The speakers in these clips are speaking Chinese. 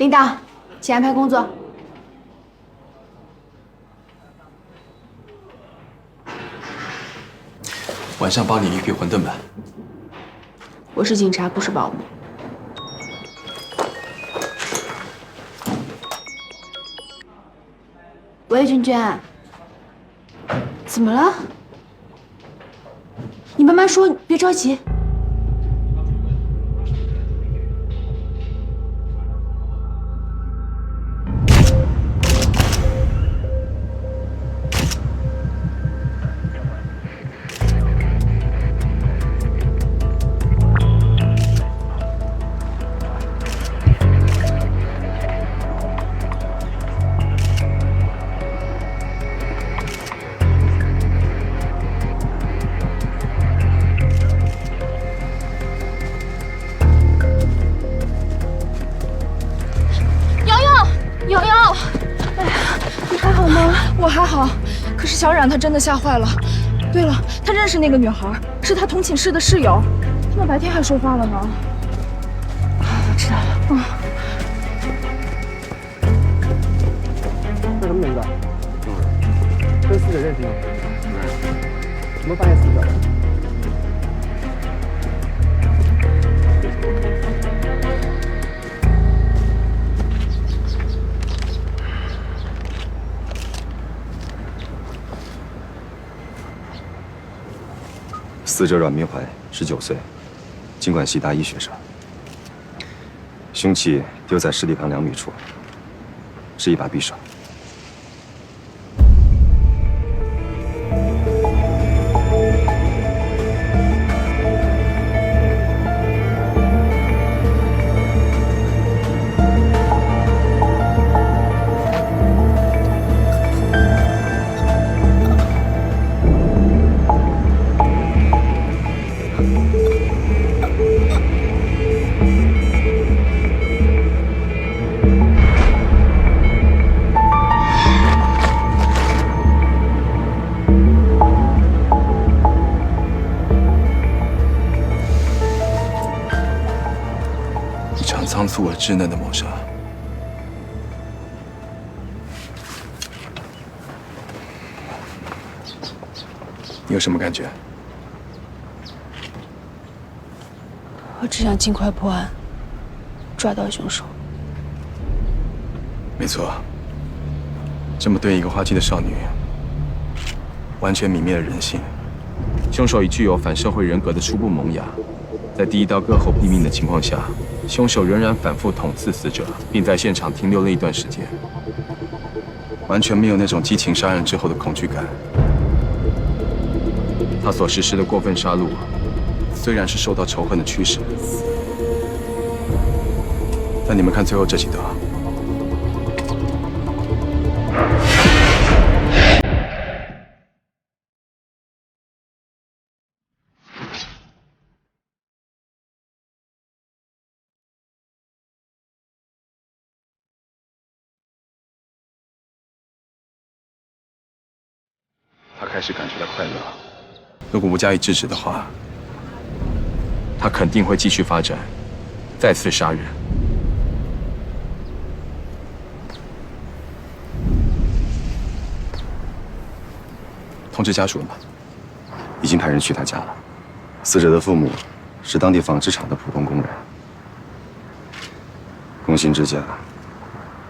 领导，请安排工作。晚上包你一批馄饨吧。我是警察，不是保姆。喂，娟娟，怎么了？你慢慢说，别着急。瑶瑶，哎呀，你还好吗？我还好，可是小冉她真的吓坏了。对了，她认识那个女孩，是她同寝室的室友，他们白天还说话了呢。我知道了。叫什么名字？跟死者认识吗？怎么发现死者的？死者阮明怀，19岁，经管系大一学生。凶器丢在尸体旁2米处，是一把匕首。仓促而稚嫩的谋杀，你有什么感觉？我只想尽快破案，抓到凶手。没错，这么对一个花季的少女，完全泯灭了人性。凶手以具有反社会人格的初步萌芽，在第一刀割后毙命的情况下，凶手仍然反复捅刺死者，并在现场停留了一段时间，完全没有那种激情杀人之后的恐惧感。他所实施的过分杀戮，虽然是受到仇恨的驱使，但你们看最后这几刀。他开始感觉到快乐。如果不加以制止的话，他肯定会继续发展，再次杀人。通知家属了吗？已经派人去他家了。死者的父母是当地纺织厂的普通工人。工薪之家，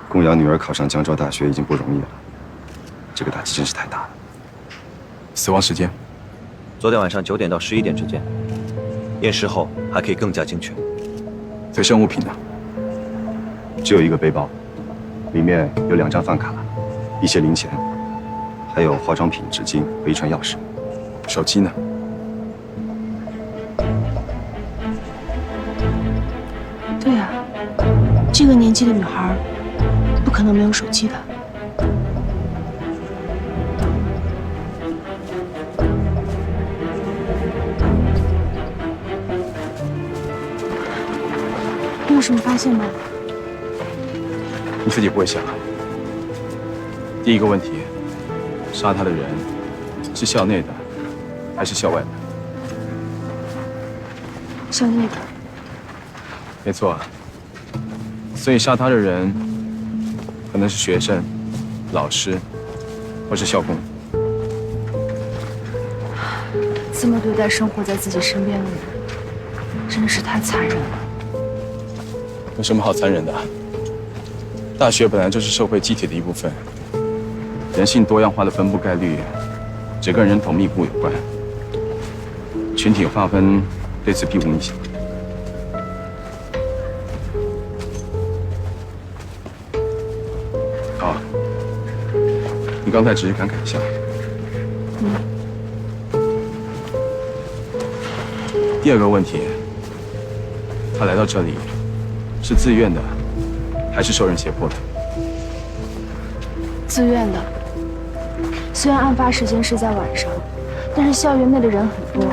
供养女儿考上江州大学已经不容易了，这个打击真是太大了。死亡时间？昨天晚上9点到11点之间。验尸后还可以更加精确。随身物品呢？只有一个背包，里面有2张饭卡，一些零钱，还有化妆品、纸巾和一串钥匙。手机呢？对呀，这个年纪的女孩，不可能没有手机的。你有什么发现吗？你自己不会想啊。第一个问题，杀他的人是校内的还是校外的？校内的。没错啊。所以杀他的人可能是学生、老师，或是校工。这么对待生活在自己身边的人，真的是太残忍了。有什么好残忍的？大学本来就是社会机体的一部分，人性多样化的分布概率，只跟人口密度有关。群体划分对此并无影响。好，你刚才只是感慨一下。第二个问题，他来到这里是自愿的，还是受人胁迫的？自愿的。虽然案发时间是在晚上，但是校园内的人很多，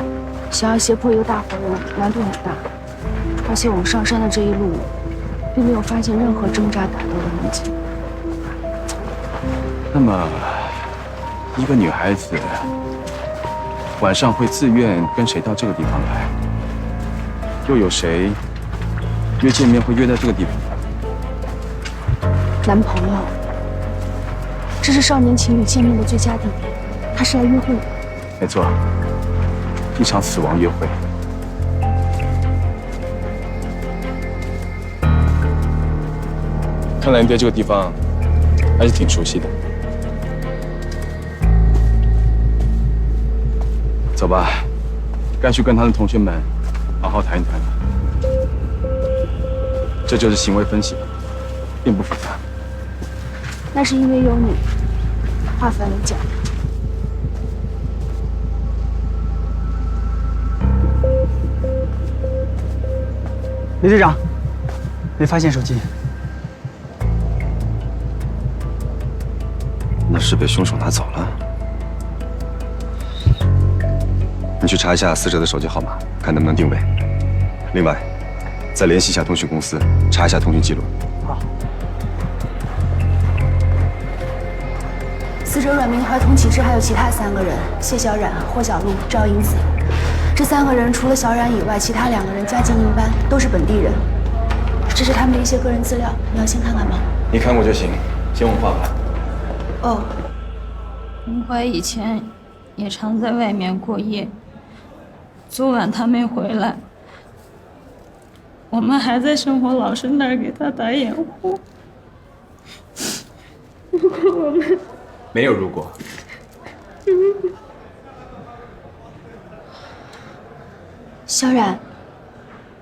想要胁迫一个大活人难度很大。而且我们上山的这一路，并没有发现任何挣扎打斗的痕迹。那么，一个女孩子晚上会自愿跟谁到这个地方来？又有谁约见面会约在这个地方？男朋友，这是少年情侣见面的最佳地点，他是来约会的。没错，一场死亡约会。看来你对这个地方还是挺熟悉的。走吧，该去跟他的同学们好好谈一谈了。这就是行为分析，并不复杂。那是因为有你，话反能讲。李队长，没发现手机。那是被凶手拿走了。你去查一下死者的手机号码，看能不能定位。另外，再联系一下通讯公司，查一下通讯记录。好。死者阮明怀同寝室还有其他3个人：谢小冉、霍小璐、赵英子。这3个人除了小冉以外，其他2个人加精英班，都是本地人。这是他们的一些个人资料，你要先看看吗？你看过就行，先问话吧。哦，明怀以前也常在外面过夜，昨晚他没回来，我们还在生活老师那儿给他打掩护。如果我们没有如果。小冉，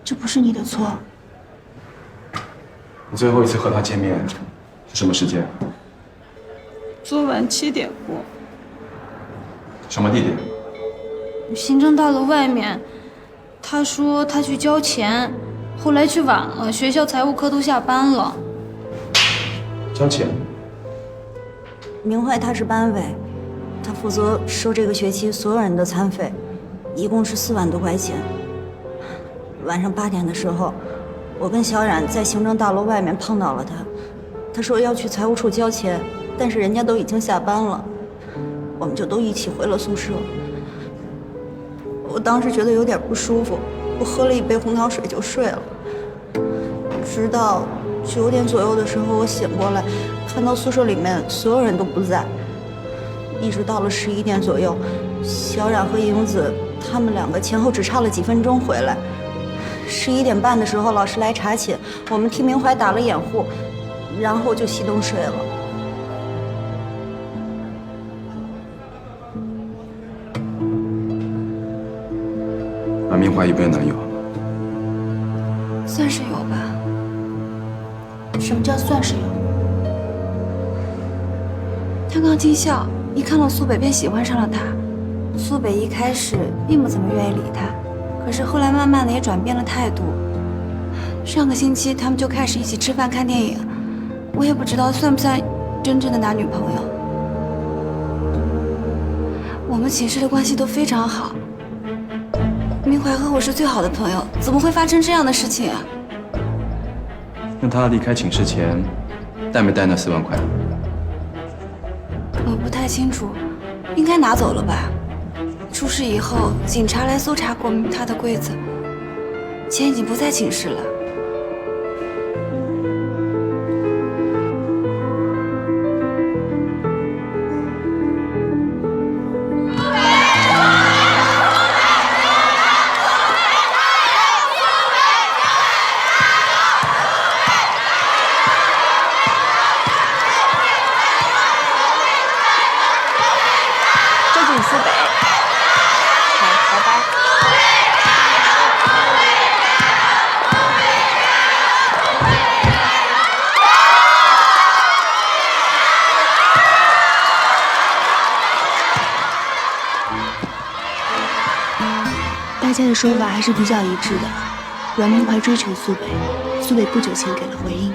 这不是你的错。你最后一次和他见面是什么时间？昨晚7点过，什么地点？行政大楼外面。他说他去交钱，后来去晚了，学校财务课都下班了。交钱？明怀他是班委，他负责收这个学期所有人的餐费，一共是4万多块钱。晚上8点的时候，我跟小冉在行政大楼外面碰到了他，他说要去财务处交钱，但是人家都已经下班了，我们就都一起回了宿舍。我当时觉得有点不舒服，我喝了一杯红糖水就睡了。直到9点左右的时候，我醒过来，看到宿舍里面所有人都不在。一直到了11点左右，小冉和英子他们2个前后只差了几分钟回来。11点半的时候，老师来查寝，我们替明怀打了掩护，然后就熄灯睡了。阮明怀有没有男友？算是有吧。什么叫算是有？他刚进校，一看到苏北便喜欢上了他。苏北一开始并不怎么愿意理他，可是后来慢慢的也转变了态度。上个星期他们就开始一起吃饭看电影，我也不知道算不算真正的男女朋友。我们寝室的关系都非常好，明怀和我是最好的朋友，怎么会发生这样的事情啊？那他离开寝室前，带没带那4万块？我不太清楚，应该拿走了吧。出事以后，警察来搜查过他的柜子，钱已经不在寝室了。家的说法还是比较一致的。阮明怀追求苏北，苏北不久前给了回应。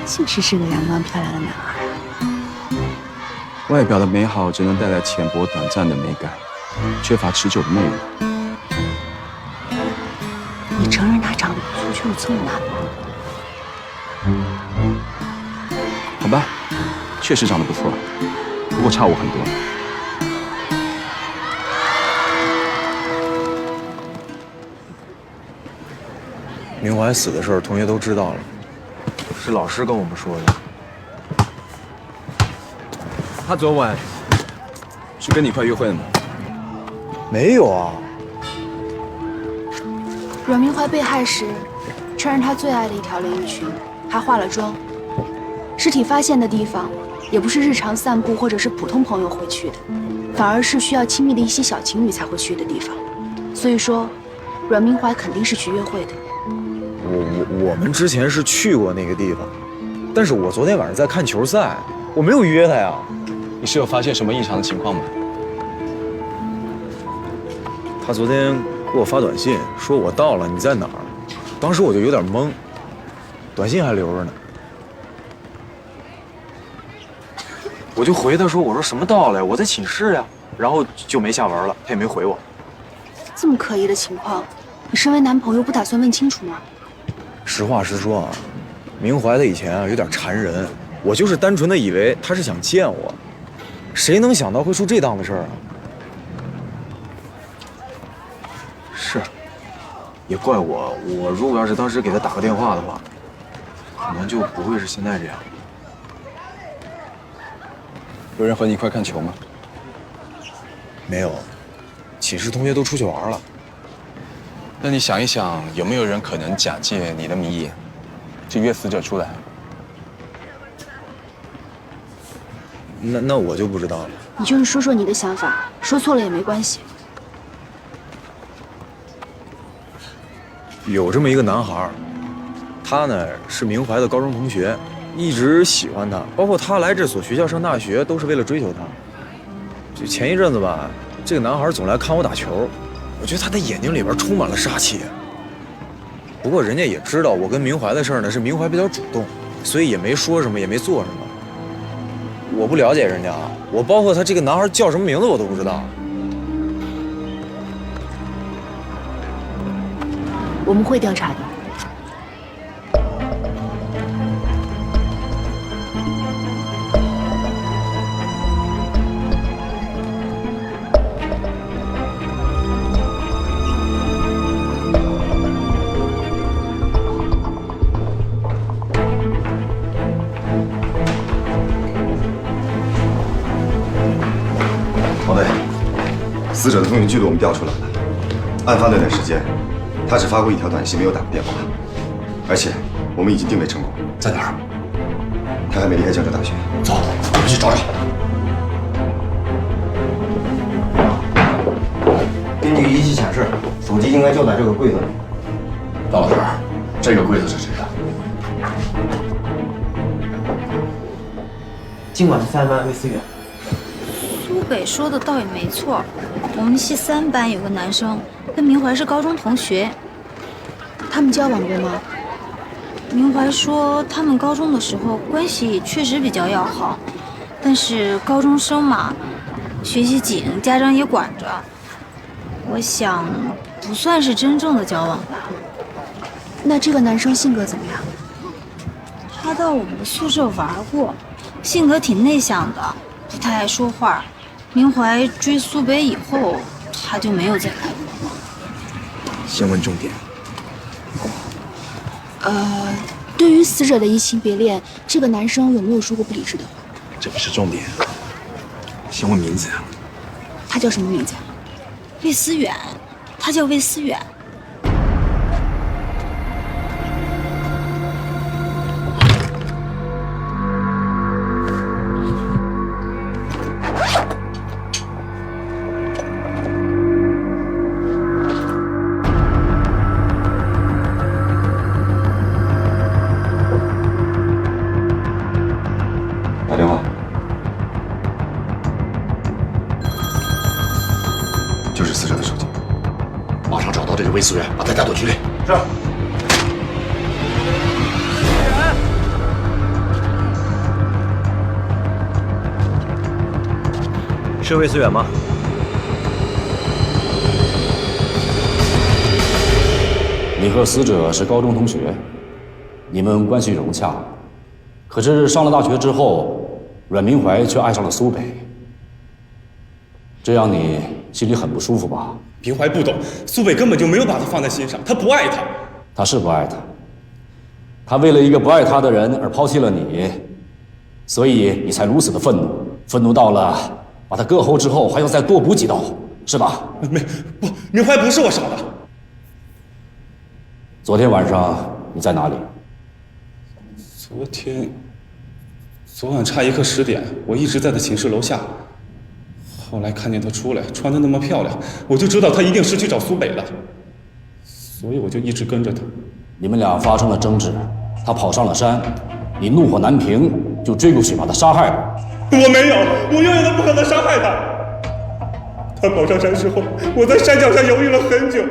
就是是个阳光漂亮的男孩。外表的美好只能带来浅薄短暂的美感，缺乏持久的内容。你承认他长得不错就是这么难吗？好吧，确实长得不错，不过差我很多。明怀死的事儿，同学都知道了，是老师跟我们说的。他昨晚是跟你一块约会的吗？没有啊。阮明怀被害时，穿着他最爱的一条连衣裙，还化了妆。尸体发现的地方，也不是日常散步或者是普通朋友会去的，反而是需要亲密的一些小情侣才会去的地方。所以说，阮明怀肯定是去约会的。我们之前是去过那个地方，但是我昨天晚上在看球赛，我没有约他呀。你是有发现什么异常的情况吗？他昨天给我发短信说我到了，你在哪儿？当时我就有点懵，短信还留着呢。我就回他说，我说什么到了呀？我在寝室呀。然后就没下文了，他也没回我。这么可疑的情况，你身为男朋友不打算问清楚吗？实话实说啊，明怀他以前啊有点缠人，我就是单纯的以为他是想见我，谁能想到会出这档子事儿啊？是，也怪我，我如果要是当时给他打个电话的话，可能就不会是现在这样。有人和你一块看球吗？没有，寝室同学都出去玩了。那你想一想，有没有人可能假借你的名义，去约死者出来？那我就不知道了。你就是说说你的想法，说错了也没关系。有这么一个男孩，他呢是明怀的高中同学，一直喜欢他，包括他来这所学校上大学都是为了追求他。就前一阵子吧，这个男孩总来看我打球，我觉得他的眼睛里边充满了杀气。不过人家也知道我跟明怀的事儿呢是明怀比较主动，所以也没说什么，也没做什么。我不了解人家，我包括他这个男孩叫什么名字我都不知道。我们会调查的。王队，死者的通讯记录我们调出来了。案发那段时间，他只发过一条短信，没有打过电话，而且我们已经定位成功。在哪儿？他还没离开江浙大学。走，我们去找找。根据仪器显示，手机应该就在这个柜子里。大老师，这个柜子是谁的？尽管是3班魏思远。苏北说的倒也没错，我们系3班有个男生跟明怀是高中同学。他们交往过吗？明怀说他们高中的时候关系确实比较要好，但是高中生嘛，学习紧，家长也管着，我想不算是真正的交往吧。那这个男生性格怎么样？他到我们宿舍玩过，性格挺内向的，不太爱说话。明怀追苏北以后，他就没有再来过。先问重点。对于死者的移情别恋，这个男生有没有说过不理智的话？这不是重点，先问名字。他叫什么名字？魏思远，他叫魏思远。就是死者的手机。马上找到这个魏思远，把他带到局里。是。是魏思远吗？你和死者是高中同学，你们关系融洽。可是上了大学之后，阮明怀却爱上了苏北，这让你心里很不舒服吧？明怀不懂，苏北根本就没有把他放在心上，他不爱他。他是不爱他，他为了一个不爱他的人而抛弃了你，所以你才如此的愤怒，愤怒到了把他割喉之后还要再多补几刀，是吧？明怀不是我杀的。昨天晚上你在哪里？昨晚差一刻10点，我一直在他寝室楼下。后来看见他出来，穿得那么漂亮，我就知道他一定是去找苏北了，所以我就一直跟着他。你们俩发生了争执，他跑上了山，你怒火难平，就追过去把他杀害了。我没有，我永远都不可能伤害他。他跑上山之后，我在山脚下犹豫了很久，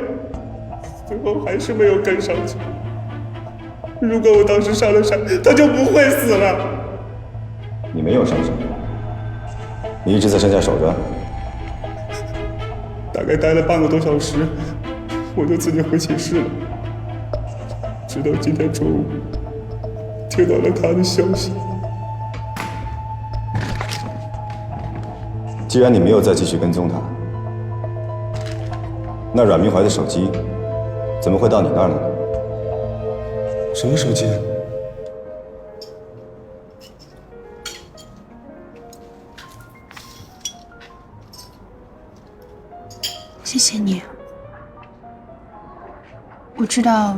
最后还是没有跟上去。如果我当时上了山，他就不会死了。你没有上山，你一直在山下守着。大概待了半个多小时，我就自己回寝室了。直到今天中午，听到了他的消息。既然你没有再继续跟踪他，那阮明怀的手机怎么会到你那儿了呢？什么手机？谢谢你。我知道，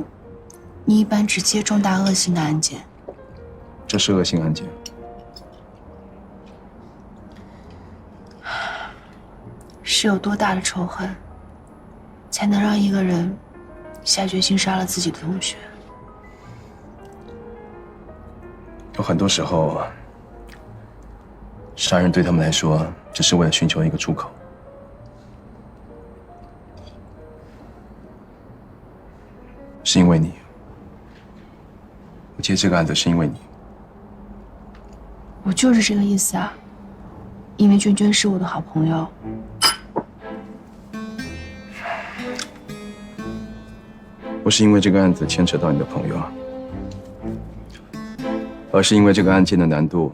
你一般只接重大恶性的案件。这是恶性案件。是有多大的仇恨，才能让一个人下决心杀了自己的同学？有很多时候，杀人对他们来说，只是为了寻求一个出口。是因为你，我接这个案子是因为你。我就是这个意思啊，因为娟娟是我的好朋友。不是因为这个案子牵扯到你的朋友，而是因为这个案件的难度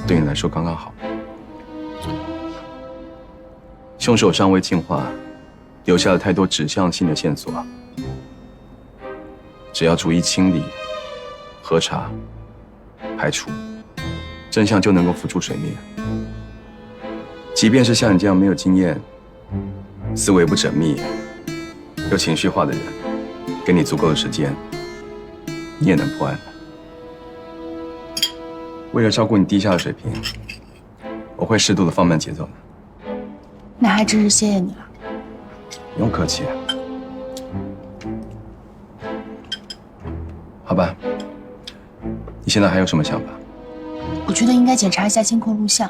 对你来说刚刚好。凶手尚未进化，留下了太多指向性的线索。只要逐一清理、核查、排除，真相就能够浮出水面。即便是像你这样没有经验、思维不缜密、又情绪化的人，给你足够的时间，你也能破案的。为了照顾你低下的水平，我会适度的放慢节奏的。那还真是谢谢你了。不用客气。好吧，你现在还有什么想法？我觉得应该检查一下监控录像，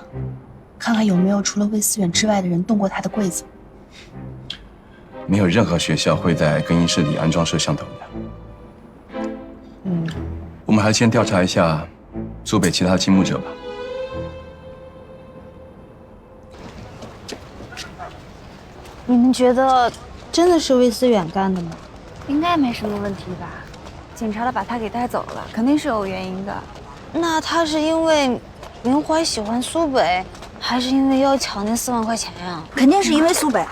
看看有没有除了魏思远之外的人动过他的柜子。没有任何学校会在更衣室里安装摄像头的。我们还是先调查一下苏北其他倾慕者吧。你们觉得真的是魏思远干的吗？应该没什么问题吧？警察都把他给带走了，肯定是有原因的。那他是因为明怀喜欢苏北，还是因为要抢那4万块钱呀？肯定是因为苏北。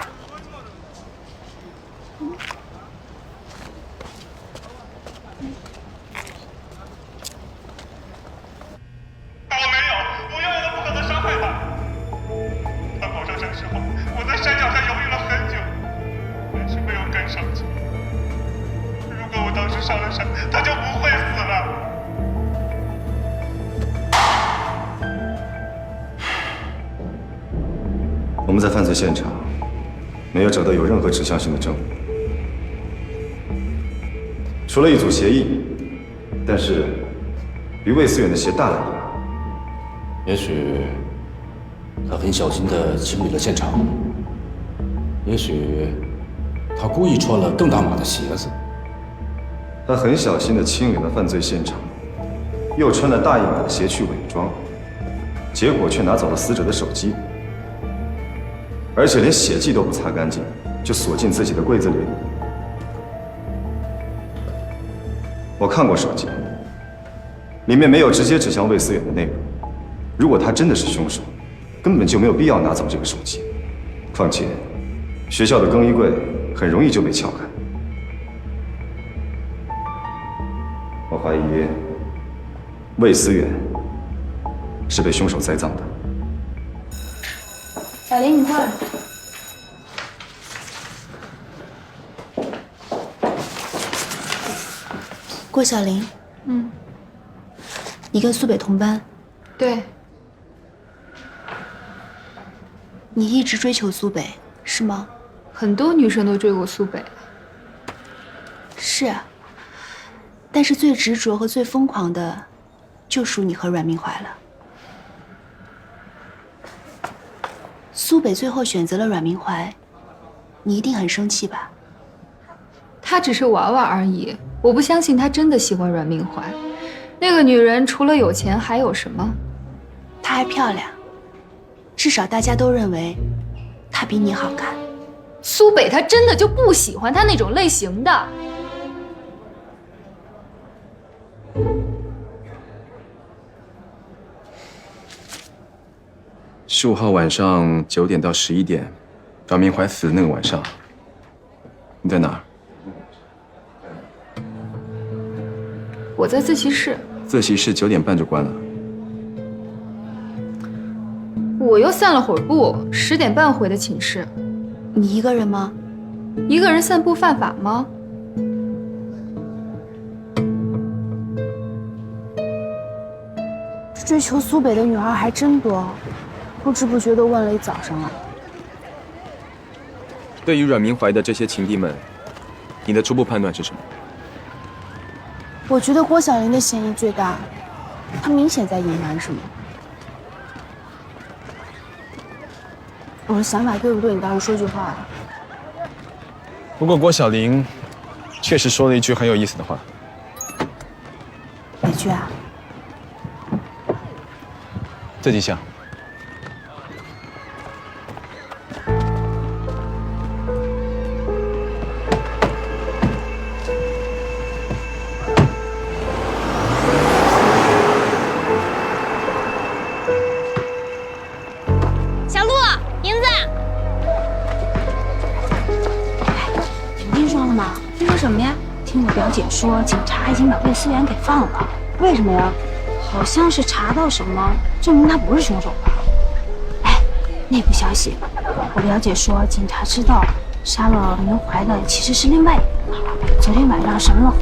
我们在犯罪现场没有找到有任何指向性的证据，除了一组鞋印，但是比魏思远的鞋大了一码。也许他很小心地清理了现场，也许他故意穿了更大码的鞋子。他很小心地清理了犯罪现场，又穿了大一码的鞋去伪装，结果却拿走了死者的手机，而且连血迹都不擦干净，就锁进自己的柜子里。我看过手机，里面没有直接指向魏思远的内容。如果他真的是凶手，根本就没有必要拿走这个手机。况且，学校的更衣柜很容易就被撬开。我怀疑魏思远是被凶手栽赃的。小林，你过来。郭晓玲，你跟苏北同班，对，你一直追求苏北，是吗？很多女生都追过苏北。是啊，但是最执着和最疯狂的，就属你和阮明怀了。苏北最后选择了阮明怀，你一定很生气吧？他只是玩玩而已，我不相信他真的喜欢阮明怀。那个女人除了有钱还有什么？她还漂亮，至少大家都认为她比你好看。苏北他真的就不喜欢他那种类型的。15号晚上9点到11点，阮明怀死的那个晚上，你在哪儿？我在自习室。自习室9点半就关了。我又散了会儿步，10点半回的寝室。你一个人吗？一个人散步犯法吗？追求苏北的女孩还真多，不知不觉都问了一早上了。对于阮明怀的这些情敌们，你的初步判断是什么？我觉得郭晓玲的嫌疑最大，她明显在隐瞒什么。我的想法对不对？你倒是说句话。不过郭晓玲确实说了一句很有意思的话。哪句啊？自己想。小鹿，银子，你听说了吗？听说什么呀？听我表姐说，警察已经把魏思远给放了。为什么呀？好像是查到什么，证明他不是凶手吧？哎，内部消息，我表姐说，警察知道杀了明怀的其实是另外一个人。昨天晚上什么？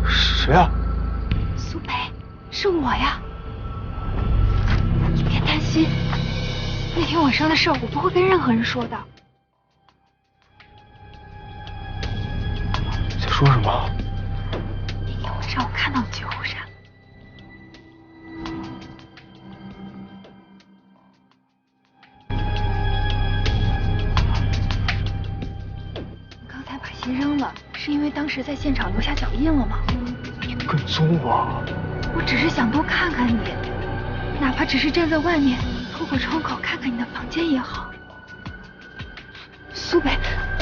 谁啊？苏北，是我呀！你别担心，那天晚上的事我不会跟任何人说的。你在说什么？那天晚上我看到你去后山。你刚才把鞋扔了，是是因为当时在现场留下脚印了吗？你跟踪我？我只是想多看看你，哪怕只是站在外面，透过窗口看看你的房间也好。苏北，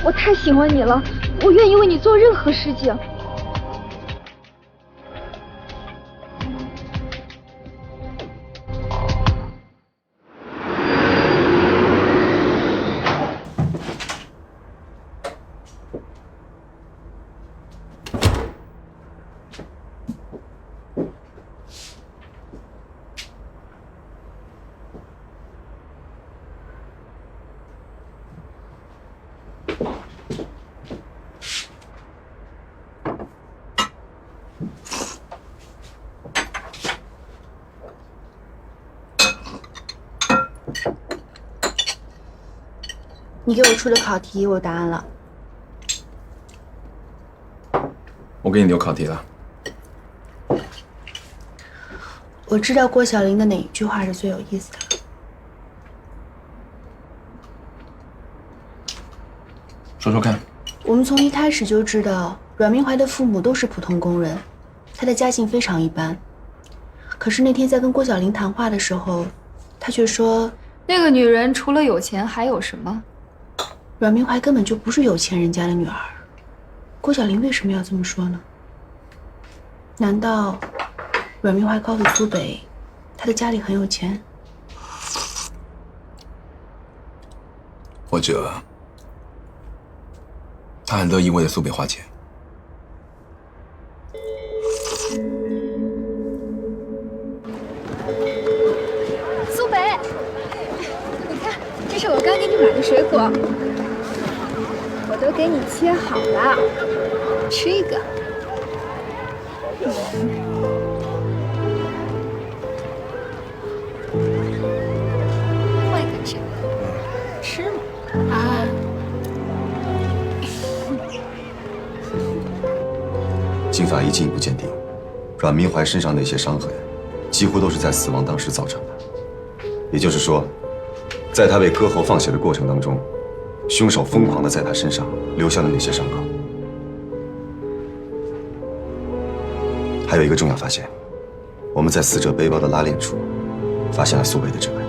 我太喜欢你了，我愿意为你做任何事情。你给我出的考题，我有答案了。我给你留考题了。我知道郭晓玲的哪一句话是最有意思的了。说说看。我们从一开始就知道阮明怀的父母都是普通工人，他的家境非常一般。可是那天在跟郭晓玲谈话的时候，他却说那个女人除了有钱还有什么？阮明怀根本就不是有钱人家的女儿。郭晓玲为什么要这么说呢？难道阮明怀告诉苏北，他的家里很有钱？或者他很乐意为了苏北花钱？苏北，你看，这是我刚给你买的水果，我都给你切好了，吃一个。换一个吃，吃嘛啊！经法医进一步鉴定，阮明怀身上那些伤痕，几乎都是在死亡当时造成的。也就是说，在他被割喉放血的过程当中，凶手疯狂地在他身上留下了那些伤口。还有一个重要发现，我们在死者背包的拉链处发现了苏北的指纹。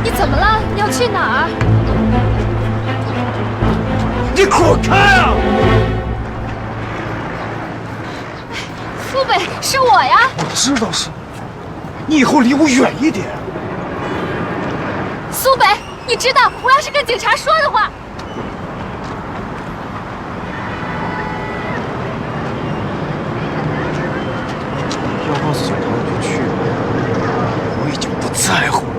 你怎么了？你要去哪儿？你给我开啊！苏北，是我呀！我知道是你，你以后离我远一点。苏北，你知道我要是跟警察说的话，要告诉警察我就去了，我已经不在乎了。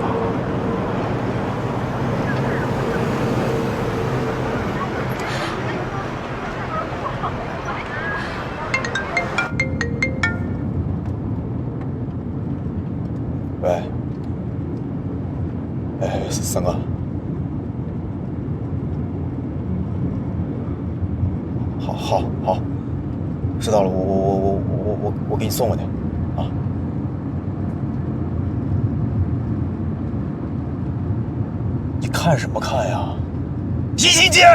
喂，哎，三哥，好，知道了，我给你送过去，啊。你看什么看呀？一起见。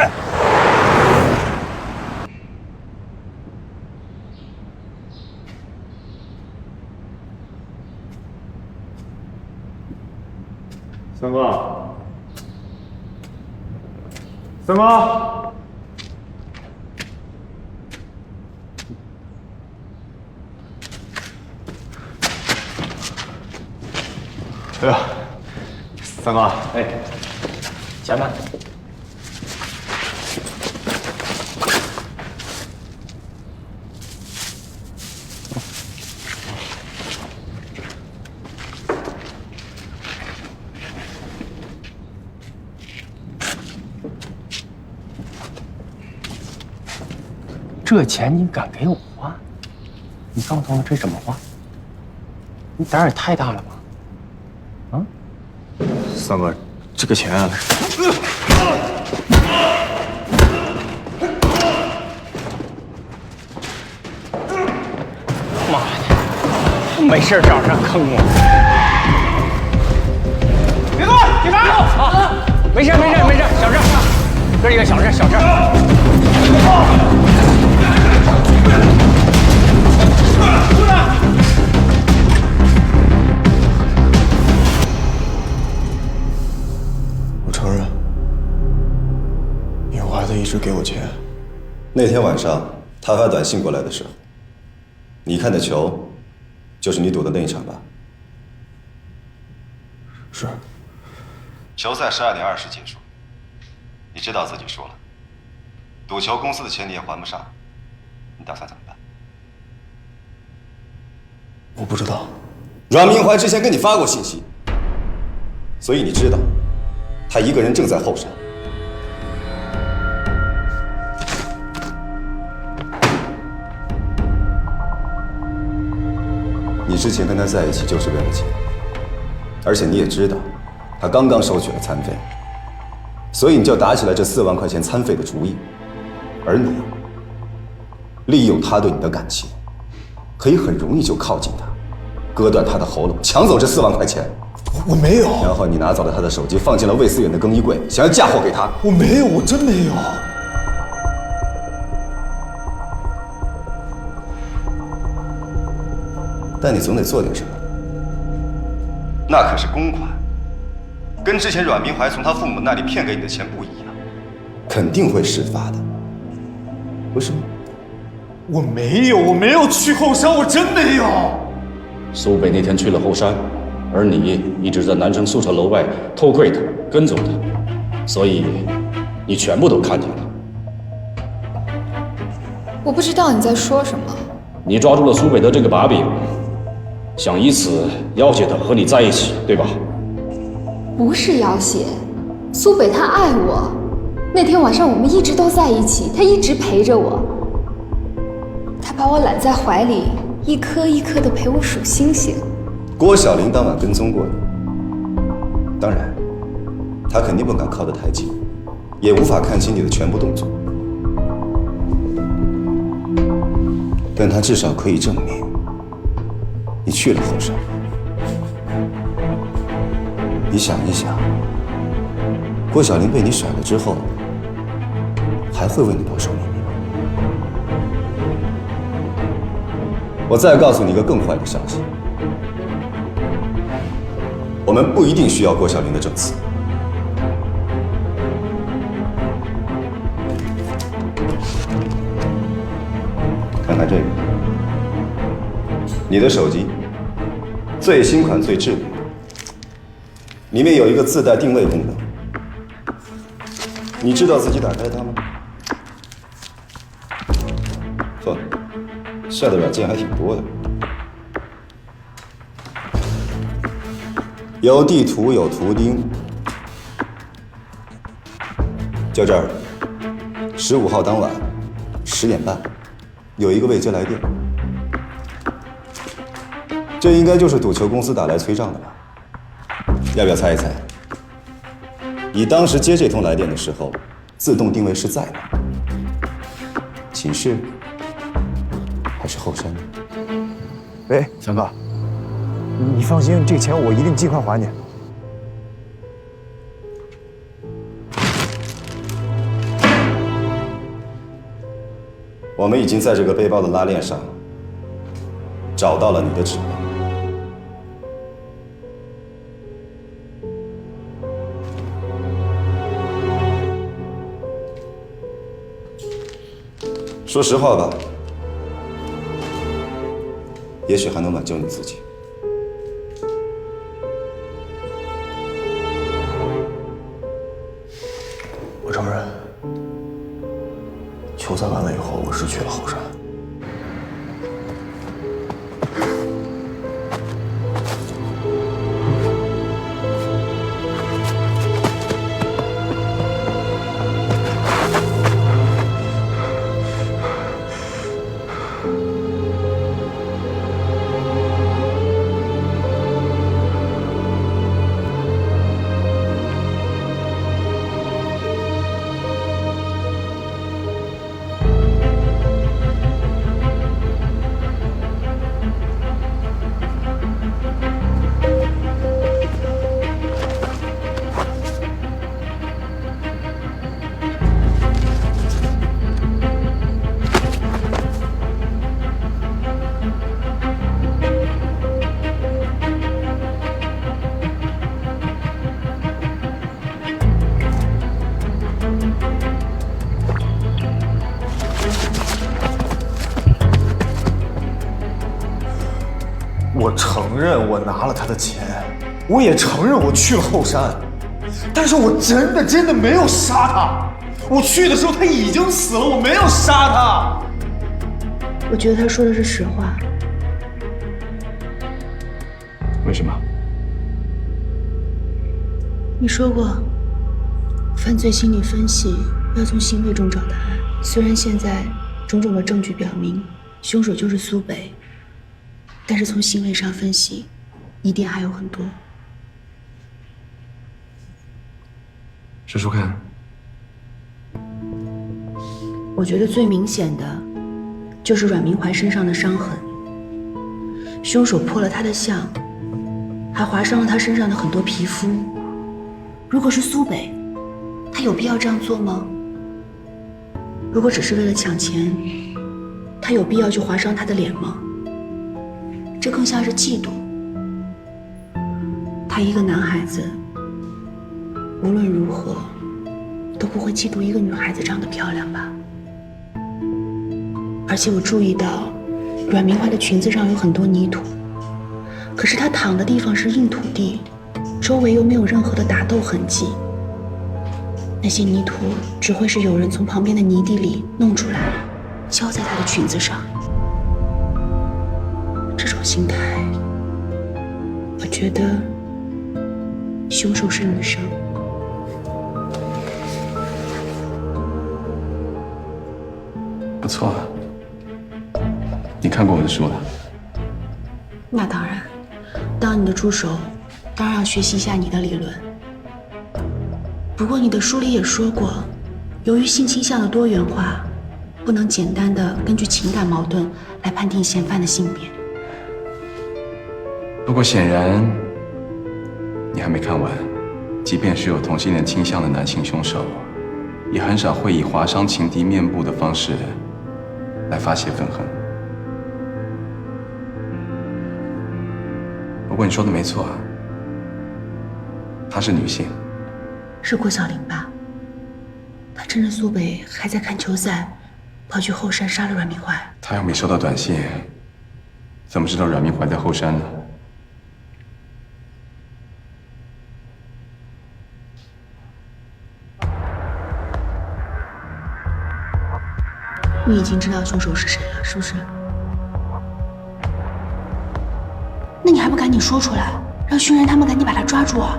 三哥，三哥，哎呀，三哥，哎，前面。这钱你敢给我花？你告诉我这怎么花？你胆儿也太大了吧！啊，三哥，这个钱啊，妈的，没事找上坑我！别动，警察！啊，没事，小事，这是一个小事。我承认，明怀他一直给我钱。那天晚上他发短信过来的时候，你看的球，就是你赌的那一场吧？是。球赛12:20结束，你知道自己输了，赌球公司的钱你也还不上，你打算怎么办？我不知道。阮明怀之前跟你发过信息，所以你知道，他一个人正在后山。你之前跟他在一起就是为了钱，而且你也知道，他刚刚收取了餐费，所以你就打起了这4万块钱餐费的主意。而你利用他对你的感情，可以很容易就靠近他，割断他的喉咙，抢走这4万块钱。我没有。然后你拿走了他的手机，放进了魏思远的更衣柜，想要嫁祸给他。我没有，我真没有。但你总得做点什么，那可是公款，跟之前阮明怀从他父母那里骗给你的钱不一样，肯定会事发的，不是吗？我没有去后山，我真没有。苏北那天去了后山，而你一直在南城宿舍楼外偷窥他，跟踪他，所以你全部都看见了。我不知道你在说什么。你抓住了苏北的这个把柄，想以此要挟他和你在一起，对吧？不是要挟，苏北他爱我，那天晚上我们一直都在一起，他一直陪着我，他把我揽在怀里，一颗一颗的陪我数星星。郭晓玲当晚跟踪过你，当然，她肯定不敢靠得太近，也无法看清你的全部动作，但她至少可以证明你去了后山。你想一想，郭晓玲被你甩了之后，还会为你保守秘密吗？我再告诉你一个更坏的消息，我们不一定需要郭晓玲的证词。看看这个，你的手机，最新款最智能，里面有一个自带定位功能。你知道自己打开它吗？呵，下的软件还挺多的，有地图，有图钉。就这儿，15号当晚10点半，有一个未接来电，这应该就是赌球公司打来催账的吧？要不要猜一猜？你当时接这通来电的时候，自动定位是在哪？寝室还是后山呢？喂，三哥，你放心，这钱我一定尽快还你。我们已经在这个背包的拉链上找到了你的指纹。说实话吧，也许还能挽救你自己。我承认，球赛完了以后，我是去了后山。认我拿了他的钱，我也承认我去了后山，但是我真的没有杀他。我去的时候他已经死了，我没有杀他。我觉得他说的是实话。为什么？你说过，犯罪心理分析要从行为中找答案。虽然现在种种的证据表明凶手就是苏北，但是从行为上分析，疑点还有很多。说说看。我觉得最明显的就是阮明怀身上的伤痕。凶手破了他的相，还划伤了他身上的很多皮肤。如果是苏北，他有必要这样做吗？如果只是为了抢钱，他有必要去划伤他的脸吗？这更像是嫉妒。他一个男孩子，无论如何都不会嫉妒一个女孩子长得漂亮吧。而且我注意到阮明怀的裙子上有很多泥土，可是她躺的地方是硬土地，周围又没有任何的打斗痕迹。那些泥土只会是有人从旁边的泥地里弄出来，浇在她的裙子上。这种心态，我觉得凶手是女生。不错啊，你看过我的书了？那当然，当你的助手，当然要学习一下你的理论。不过你的书里也说过，由于性倾向的多元化，不能简单的根据情感矛盾来判定嫌犯的性别。不过显然，你还没看完。即便是有同性恋倾向的男性凶手，也很少会以划伤情敌面部的方式来发泄愤恨。不过你说的没错啊，她是女性。是郭晓玲吧？她趁着苏北还在看球赛，跑去后山杀了阮明怀。她又没收到短信，怎么知道阮明怀在后山呢？你已经知道凶手是谁了，是不是？那你还不赶紧说出来，让凶人他们赶紧把他抓住啊！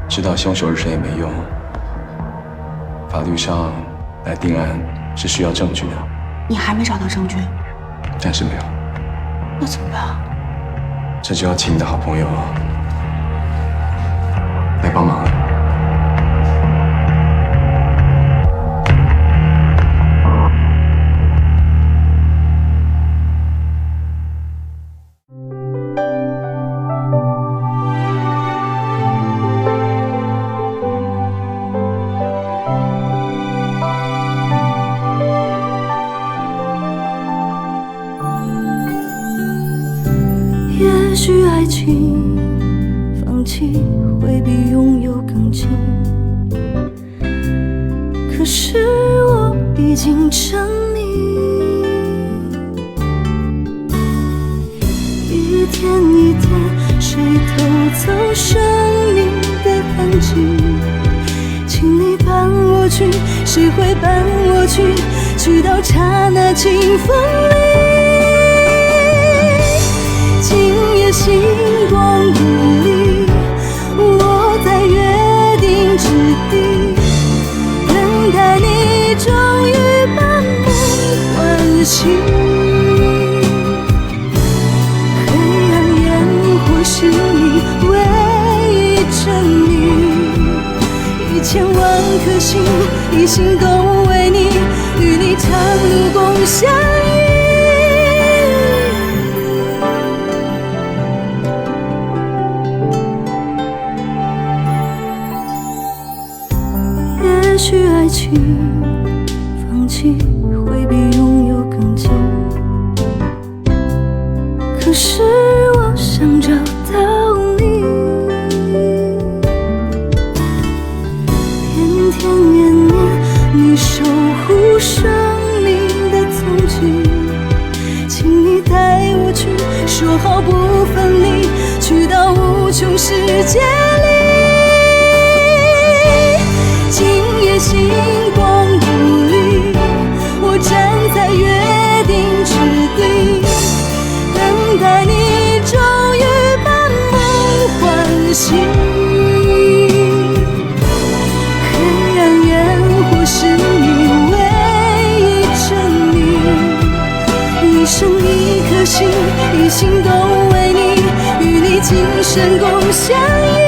知道凶手是谁也没用，法律上来定案是需要证据的。你还没找到证据？暂时没有。那怎么办？这就要请你的好朋友来帮忙了。也许爱情放弃会比拥有更近，可是我已经沉迷，一天一天谁偷走生命的痕迹，请你伴我去，谁会伴我去，去到刹那清风里。今夜星光熠熠，我在约定之地，等待你终于把梦唤醒。黑暗烟火是你唯一证明，1000万颗心，一心都为你，与你长路共相依。也许爱情放弃会比拥有更近，可是我想找到你，天天年年你守护生命的踪迹，请你带我去，说好不穷世界里。今夜星光无力，我站在约定之地，等待你终于把梦唤醒。黑暗烟火是你唯一沉溺，一生一颗心，一心都为你，与你今生共相依。